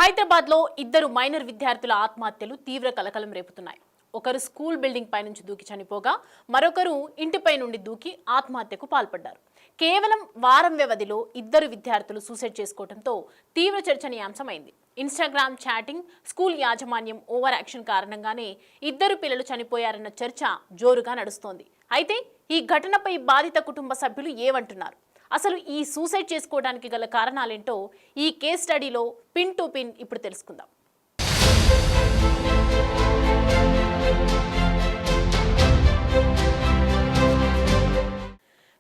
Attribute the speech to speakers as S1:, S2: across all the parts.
S1: హైదరాబాద్ లో ఇద్దరు మైనర్ విద్యార్థుల ఆత్మహత్యలు తీవ్ర కలకలం రేపుతున్నాయి. ఒకరు స్కూల్ బిల్డింగ్ పై నుంచి దూకి చనిపోగా మరొకరు ఇంటిపై నుండి దూకి ఆత్మహత్యకు పాల్పడ్డారు. కేవలం వారం వ్యవధిలో ఇద్దరు విద్యార్థులు సూసైడ్ చేసుకోవడంతో తీవ్ర చర్చనీయాంశమైంది. ఇన్స్టాగ్రామ్ చాటింగ్, స్కూల్ యాజమాన్యం ఓవర్ యాక్షన్ కారణంగానే ఇద్దరు పిల్లలు చనిపోయారన్న చర్చ జోరుగా నడుస్తోంది. అయితే ఈ ఘటనపై బాధిత కుటుంబ సభ్యులు ఏమంటున్నారు? అసలు ఈ సూసైడ్ చేసుకోవడానికి గల కారణాలేంటో ఈ కేస్ స్టడీలో పిన్ టు పిన్ ఇప్పుడు తెలుసుకుందాం.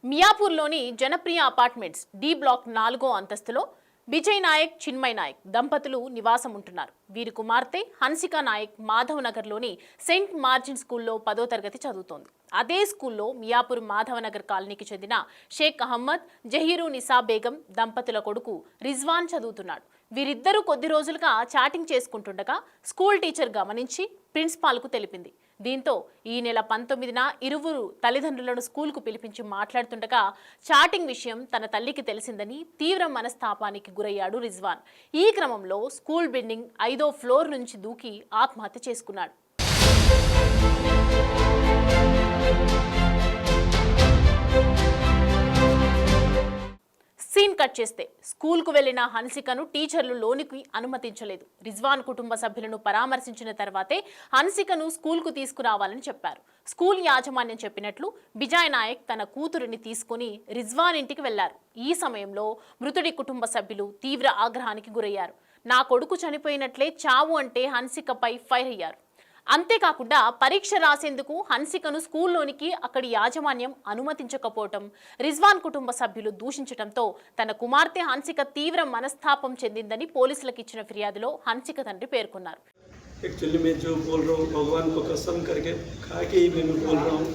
S1: మియాపూర్లోని జనప్రియ అపార్ట్మెంట్స్ డి బ్లాక్ 4వ అంతస్తులో విజయ్ నాయక్, చిన్మయ్ నాయక్ దంపతులు నివాసం ఉంటున్నారు. వీరి కుమార్తె హన్సిక నాయక్ మాధవ్ నగర్లోని సెయింట్ మార్జిన్ స్కూల్లో 10వ తరగతి చదువుతోంది. అదే స్కూల్లో మియాపూర్ మాధవనగర్ కాలనీకి చెందిన షేక్ అహ్మద్, జహీరు నిసా బేగం దంపతుల కొడుకు రిజ్వాన్ చదువుతున్నాడు. వీరిద్దరూ కొద్ది రోజులుగా చాటింగ్ చేసుకుంటుండగా స్కూల్ టీచర్ గమనించి ప్రిన్సిపాల్కు తెలిపింది. దీంతో ఈ నెల 19న ఇరువురు తల్లిదండ్రులను స్కూల్కు పిలిపించి మాట్లాడుతుండగా చాటింగ్ విషయం తన తల్లికి తెలిసిందని తీవ్ర మనస్తాపానికి గురయ్యాడు రిజ్వాన్. ఈ క్రమంలో స్కూల్ బిల్డింగ్ 5వ ఫ్లోర్ నుంచి దూకి ఆత్మహత్య చేసుకున్నాడు. సీన్ కట్ చేస్తే స్కూల్కు వెళ్లిన హన్సికను టీచర్లు లోనికి అనుమతించలేదు. రిజ్వాన్ కుటుంబ సభ్యులను పరామర్శించిన తర్వాతే హన్సికను స్కూల్కు తీసుకురావాలని చెప్పారు. స్కూల్ యాజమాన్యం చెప్పినట్లు విజయ్ నాయక్ తన కూతురిని తీసుకుని రిజ్వాన్ ఇంటికి వెళ్లారు. ఈ సమయంలో మృతుడి కుటుంబ సభ్యులు తీవ్ర ఆగ్రహానికి గురయ్యారు. నా కొడుకు చనిపోయినట్లే చావు అంటే హన్సికపై ఫైర్ అయ్యారు. అంతేకాకుండా పరీక్ష రాసేందుకు హన్సికను స్కూల్లోనికి అక్కడి యాజమాన్యం అనుమతించకపోవటం, రిజ్వాన్ కుటుంబ సభ్యులు దూషించడంతో తన కుమార్తె హన్సిక తీవ్ర మనస్తాపం చెందిందని పోలీసులకు ఇచ్చిన ఫిర్యాదులో హన్సిక తండ్రి పేర్కొన్నారు.
S2: एक्चुअली मैं जो बोल रहा हूँ भगवान को कसम करके खा के ही मैं बोल रहा हूँ,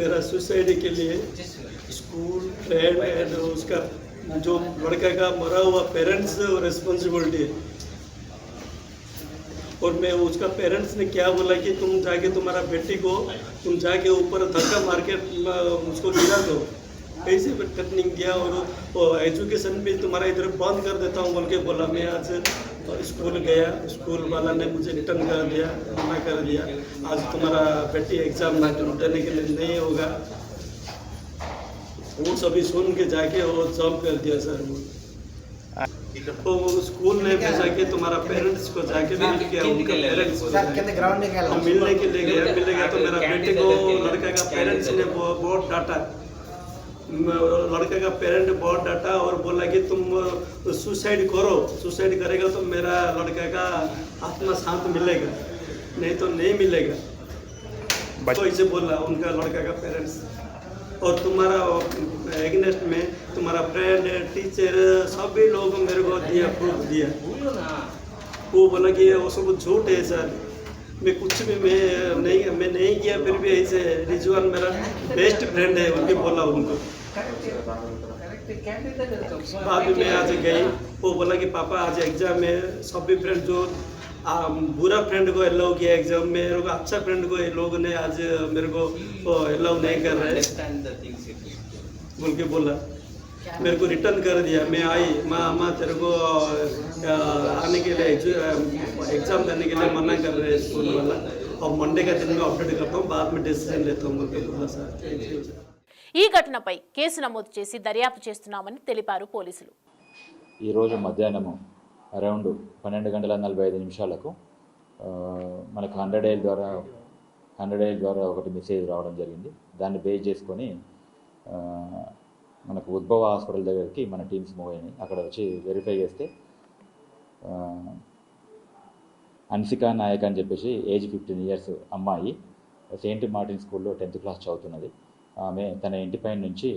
S2: मेरा सुसाइड के लिए स्कूल फ्रेंड एंड उसका जो लड़का का मरा हुआ पेरेंट्स रिस्पॉन्सिबिलिटी है. और मैं उसका पेरेंट्स ने क्या बोला कि तुम जाके तुम्हारा बेटी को तुम जाके ऊपर धक्का मार के उसको गिरा दो, ऐसे कटनिंग किया और एजुकेशन भी तुम्हारा इधर बंद कर देता हूँ बोल के बोला. मैं आज स्कूल गया, स्कूल वाला ने मुझे रिटर्न कर दिया, मना कर दिया. आज तुम्हारा बेटी एग्ज़ाम देने के लिए नहीं होगा. वो सभी सुन के जाके वो जॉब कर दिया सर. तो स्कूल ने भेजा कि तुम्हारा पेरेंट्स को जाके मिल के उनके पेरेंट्स को मिलने के लिए गया तो मेरा बेटे को लड़का का पेरेंट्स ने बहुत डांटा. लड़के का पेरेंट बहुत डांटा और बोला कि तुम सुसाइड करो, सुसाइड करेगा तो मेरा लड़का का आत्मा शांत मिलेगा, नहीं तो नहीं मिलेगा. तो इसे बोला उनका लड़का का पेरेंट्स. और तुम्हारा एग्नेस्ट में तुम्हारा फ्रेंड, टीचर, सभी लोग मेरे को दिया, प्रूफ दिया. वो बोला कि वो सब झूठ है सर, मैं कुछ भी मैं नहीं किया. फिर भी ऐसे रिजवान मेरा बेस्ट फ्रेंड है उनके बोला उनको. बाद में आज गई, वो बोला कि पापा आज एग्जाम है, सभी फ्रेंड जो बुरा फ्रेंड को अलाउ किया एग्जाम में, मेरे को अच्छा फ्रेंड को ये लोग ने आज मेरे को अलाउ नहीं कर रहे बोल के बोला. मेरे को रिटर्न कर दिया. मैं आई, माँ तेरे को आने के लिए एग्जाम देने के लिए मना कर रहे हैं स्कूल वाला, और मंडे का दिन में अपडेट करता हूँ, बाद में डिसीजन लेता हूँ बोल के बोला सर.
S1: ఈ ఘటనపై కేసు నమోదు చేసి దర్యాప్తు చేస్తున్నామని తెలిపారు పోలీసులు.
S3: ఈ రోజు మధ్యాహ్నం అరౌండ్ 12:45 మనకు 100 డైల్ ద్వారా ఒకటి మెసేజ్ రావడం జరిగింది. దాన్ని బేస్ చేసుకొని మనకు ఉద్భవ హాస్పిటల్ దగ్గరికి మన టీమ్స్ మూవ్ అయినాయి. అక్కడ వచ్చి వెరిఫై చేస్తే హన్సికా నాయక్ అని చెప్పేసి ఏజ్ 15 ఇయర్స్ అమ్మాయి, సెయింట్ మార్టిన్ స్కూల్లో 10th క్లాస్ చదువుతున్నది. ఆమె తన ఇంటి పైన నుంచి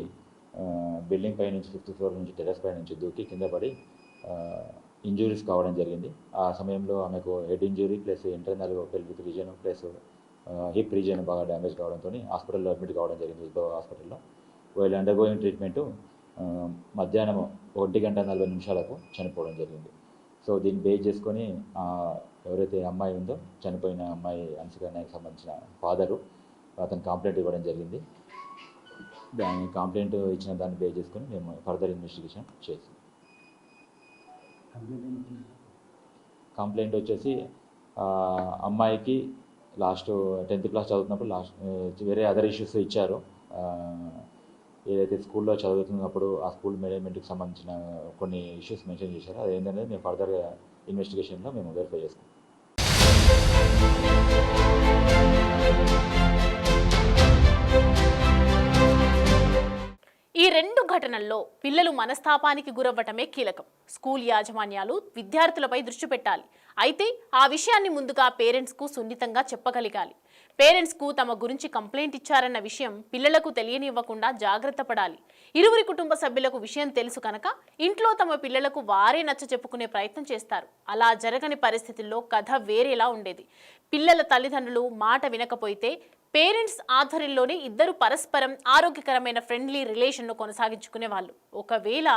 S3: బిల్డింగ్ పై నుంచి 5th ఫ్లోర్ నుంచి టెర్రస్ పై నుంచి దూకి కింద పడి ఇంజురీస్ కావడం జరిగింది. ఆ సమయంలో ఆమెకు head injury plus internal pelvic region plus hip region బాగా డ్యామేజ్ కావడంతో హాస్పిటల్లో అడ్మిట్ కావడం జరిగింది, ఉద్భవ హాస్పిటల్లో. వీళ్ళు అండర్గోయింగ్ ట్రీట్మెంటు మధ్యాహ్నం 1:40 చనిపోవడం జరిగింది. సో దీన్ని బేస్ చేసుకొని ఎవరైతే అమ్మాయి ఉందో, చనిపోయిన అమ్మాయి హన్సికా నాయక్ సంబంధించిన ఫాదరు అతను కంప్లైంట్ ఇవ్వడం జరిగింది. దాని కంప్లైంట్ ఇచ్చిన దాన్ని బేస్ చేసుకొని మేము ఫర్దర్ ఇన్వెస్టిగేషన్ చేసి కంప్లైంట్ వచ్చేసి అమ్మాయికి లాస్ట్ 10th క్లాస్ చదువుతున్నప్పుడు వేరే అదర్ ఇష్యూస్ ఇచ్చారు. ఏదైతే స్కూల్లో చదువుతున్నప్పుడు ఆ స్కూల్ మేనేజ్మెంట్కి సంబంధించిన కొన్ని ఇష్యూస్ మెన్షన్ చేశారో అదేంటనేది మేము ఫర్దర్గా ఇన్వెస్టిగేషన్లో మేము వెరిఫై చేసుకుంటాం.
S1: ఈ రెండు ఘటనల్లో పిల్లలు మనస్తాపానికి గురవ్వటమే కీలకం. స్కూల్ యాజమాన్యాలు విద్యార్థులపై దృష్టి పెట్టాలి. అయితే ఆ విషయాన్ని ముందుగా పేరెంట్స్కు సున్నితంగా చెప్పగలగాలి. పేరెంట్స్కు తమ గురించి కంప్లైంట్ ఇచ్చారన్న విషయం పిల్లలకు తెలియనివ్వకుండా జాగ్రత్త పడాలి. ఇరువురి కుటుంబ సభ్యులకు విషయం తెలుసు కనుక ఇంట్లో తమ పిల్లలకు వారే నచ్చ చెప్పుకునే ప్రయత్నం చేస్తారు. అలా జరగని పరిస్థితుల్లో కథ వేరేలా ఉండేది. పిల్లల తల్లిదండ్రులు మాట వినకపోతే పేరెంట్స్ ఆధ్వర్యంలోనే ఇద్దరు పరస్పరం ఆరోగ్యకరమైన ఫ్రెండ్లీ రిలేషన్ను కొనసాగించుకునే వాళ్ళు. ఒకవేళ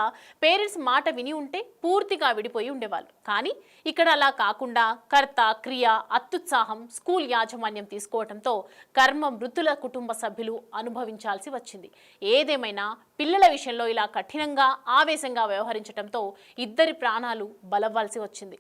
S1: పేరెంట్స్ మాట విని ఉంటే పూర్తిగా విడిపోయి ఉండేవాళ్ళు. కానీ ఇక్కడ అలా కాకుండా కర్త క్రియ అత్యుత్సాహం స్కూల్ యాజమాన్యం తీసుకోవడంతో కర్మ మృతుల కుటుంబ సభ్యులు అనుభవించాల్సి వచ్చింది. ఏదేమైనా పిల్లల విషయంలో ఇలా కఠినంగా ఆవేశంగా వ్యవహరించడంతో ఇద్దరి ప్రాణాలు బలవ్వాల్సి వచ్చింది.